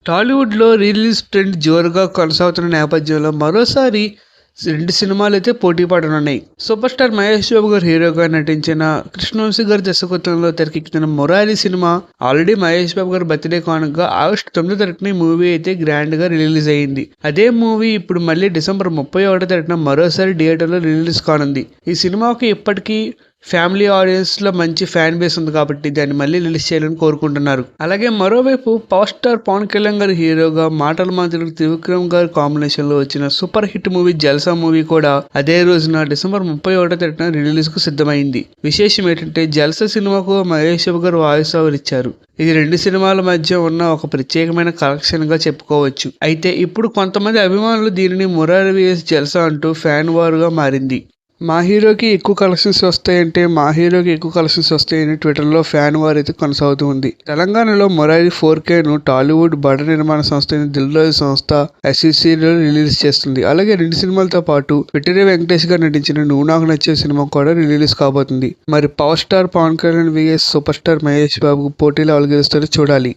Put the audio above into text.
టాలీవుడ్‌లో release trend జోరుగా కొనసాగుతున్న నేపథ్యంలో మరోసారి 2 సినిమాలైతే పోటీ పడనున్నాయి. సూపర్ స్టార్ మహేష్ బాబు గారు హీరోగా నటించిన, కృష్ణవంశీ గారి దర్శకత్వంలో తెరకెక్కిన 'మురారి' సినిమా ఆల్రెడీ మహేష్ బాబు గారి బర్త్‌డే కానుకగా ఆగస్టు 9వ తారీఖున ఈ మూవీ అయితే గ్రాండ్‌గా రిలీజ్ అయింది. అదే మూవీ ఇప్పుడు మళ్ళీ డిసెంబర్ 31వ తారీఖున మరోసారి థియేటర్‌లో రిలీజ్ కానుంది. ఈ సినిమాకి ఇప్పటికీ ఫ్యామిలీ ఆడియన్స్‌లో మంచి ఫ్యాన్ బేస్ ఉంది కాబట్టి దాన్ని మళ్ళీ రిలీజ్ చేయాలని కోరుకుంటున్నారు. అలాగే మరోవైపు పవర్ స్టార్ పవన్ కళ్యాణ్ గారి హీరోగా, మాటల మాంత్రికుడు త్రివిక్రమ్ గారి కాంబినేషన్‌లో వచ్చిన సూపర్ హిట్ మూవీ 'జల్సా' మూవీ కూడా అదే రోజున డిసెంబర్ 31వ తారీఖున రిలీజ్‌కు సిద్ధమైంది. విశేషం ఏంటంటే 'జల్సా' సినిమాకు మహేష్ బాబు గారు వాయిస్ ఓవర్ ఇచ్చారు. ఇది 2 సినిమాల మధ్య ఉన్న ఒక ప్రత్యేకమైన కలెక్షన్‌గా చెప్పుకోవచ్చు. అయితే ఇప్పుడు కొంతమంది అభిమానులు దీనిని 'మురారి vs జల్సా' అంటూ ఫ్యాన్ వార్‌గా మారింది. మా హీరోకి ఎక్కువ కలెక్షన్స్ వస్తాయని ట్విట్టర్లో ఫ్యాన్ వార్ అయితే కొనసాగుతూ ఉంది. తెలంగాణలో 'మురారి 4K'ను టాలీవుడ్ బడ నిర్మాణ సంస్థ అయిన దిల్ రాజు సంస్థ SECలో రిలీజ్ చేస్తుంది. అలాగే 2 సినిమాలతో పాటు వెట్టిరి వెంకటేష్ గారు నటించిన 'నువ్వు నాకు నచ్చే' సినిమా కూడా రిలీజ్ కాబోతుంది. మరి power star Pawan Kalyan vs super star Mahesh Babu పోటీలో ఎవరు గెలుస్తారో చూడాలి.